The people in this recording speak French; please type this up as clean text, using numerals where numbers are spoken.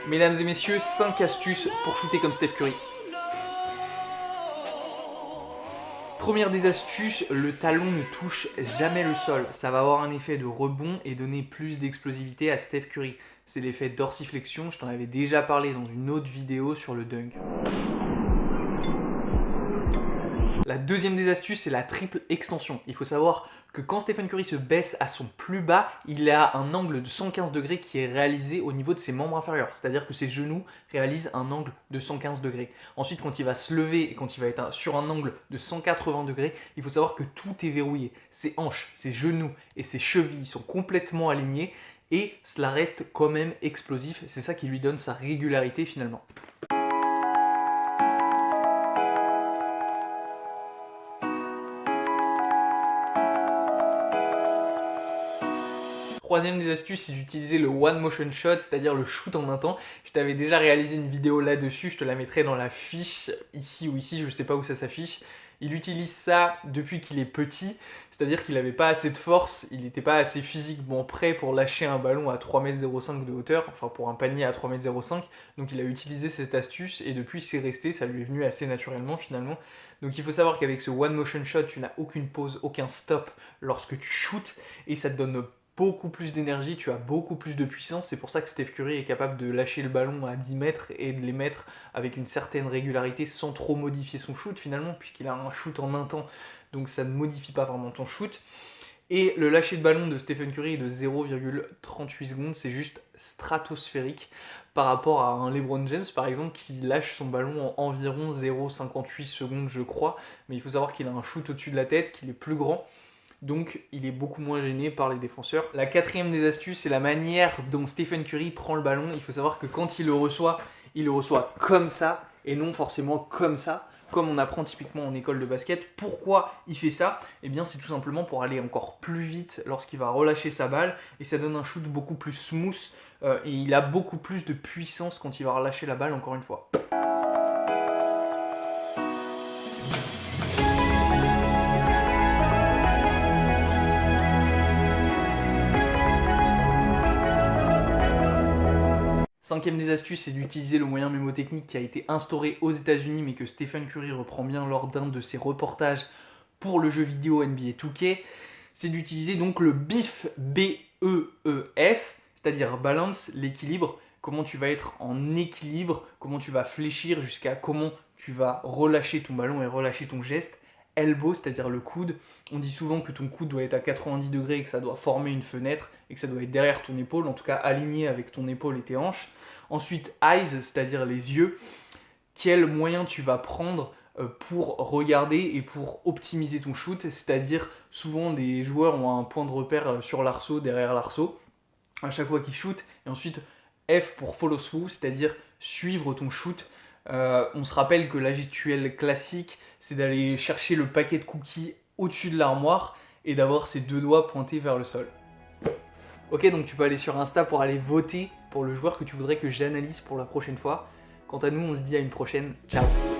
Mesdames et messieurs, 5 astuces pour shooter comme Steph Curry. Première des astuces, le talon ne touche jamais le sol. Ça va avoir un effet de rebond et donner plus d'explosivité à Steph Curry. C'est l'effet dorsiflexion, je t'en avais déjà parlé dans une autre vidéo sur le dunk. La deuxième des astuces, c'est la triple extension. Il faut savoir que quand Stephen Curry se baisse à son plus bas, il a un angle de 115 degrés qui est réalisé au niveau de ses membres inférieurs. C'est-à-dire que ses genoux réalisent un angle de 115 degrés. Ensuite, quand il va se lever et quand il va être sur un angle de 180 degrés, il faut savoir que tout est verrouillé. Ses hanches, ses genoux et ses chevilles sont complètement alignés et cela reste quand même explosif. C'est ça qui lui donne sa régularité finalement. Troisième des astuces, c'est d'utiliser le one motion shot, c'est-à-dire le shoot en un temps. Je t'avais déjà réalisé une vidéo là-dessus, je te la mettrai dans la fiche, ici ou ici, je ne sais pas où ça s'affiche. Il utilise ça depuis qu'il est petit, c'est-à-dire qu'il n'avait pas assez de force, il n'était pas assez physiquement prêt pour lâcher un ballon à 3,05 m de hauteur, enfin pour un panier à 3,05 m, donc il a utilisé cette astuce et depuis c'est resté, ça lui est venu assez naturellement finalement. Donc il faut savoir qu'avec ce one motion shot, tu n'as aucune pause, aucun stop lorsque tu shootes et ça te donne beaucoup plus d'énergie, tu as beaucoup plus de puissance, c'est pour ça que Steph Curry est capable de lâcher le ballon à 10 mètres et de les mettre avec une certaine régularité sans trop modifier son shoot finalement, puisqu'il a un shoot en un temps, donc ça ne modifie pas vraiment ton shoot. Et le lâcher de ballon de Stephen Curry est de 0,38 secondes, c'est juste stratosphérique par rapport à un LeBron James par exemple qui lâche son ballon en environ 0,58 secondes je crois, mais il faut savoir qu'il a un shoot au-dessus de la tête, qu'il est plus grand. Donc il est beaucoup moins gêné par les défenseurs. La quatrième des astuces, c'est la manière dont Stephen Curry prend le ballon. Il faut savoir que quand il le reçoit comme ça et non forcément comme ça, comme on apprend typiquement en école de basket. Pourquoi il fait ça? Eh bien c'est tout simplement pour aller encore plus vite lorsqu'il va relâcher sa balle et ça donne un shoot beaucoup plus smooth et il a beaucoup plus de puissance quand il va relâcher la balle encore une fois. Cinquième des astuces, c'est d'utiliser le moyen mémotechnique qui a été instauré aux États-Unis mais que Stephen Curry reprend bien lors d'un de ses reportages pour le jeu vidéo NBA 2K. C'est d'utiliser donc le BEEF, B-E-E-F, c'est-à-dire balance, l'équilibre, comment tu vas être en équilibre, comment tu vas fléchir jusqu'à comment tu vas relâcher ton ballon et relâcher ton geste. Elbow, c'est-à-dire le coude. On dit souvent que ton coude doit être à 90 degrés et que ça doit former une fenêtre et que ça doit être derrière ton épaule, en tout cas aligné avec ton épaule et tes hanches. Ensuite, eyes, c'est-à-dire les yeux. Quel moyen tu vas prendre pour regarder et pour optimiser ton shoot, c'est-à-dire souvent des joueurs ont un point de repère sur l'arceau, derrière l'arceau, à chaque fois qu'ils shootent. Et ensuite, F pour follow through, c'est-à-dire suivre ton shoot. On se rappelle que la gestuelle classique, c'est d'aller chercher le paquet de cookies au-dessus de l'armoire et d'avoir ses deux doigts pointés vers le sol. Ok, donc tu peux aller sur Insta pour aller voter pour le joueur que tu voudrais que j'analyse pour la prochaine fois. Quant à nous, on se dit à une prochaine. Ciao!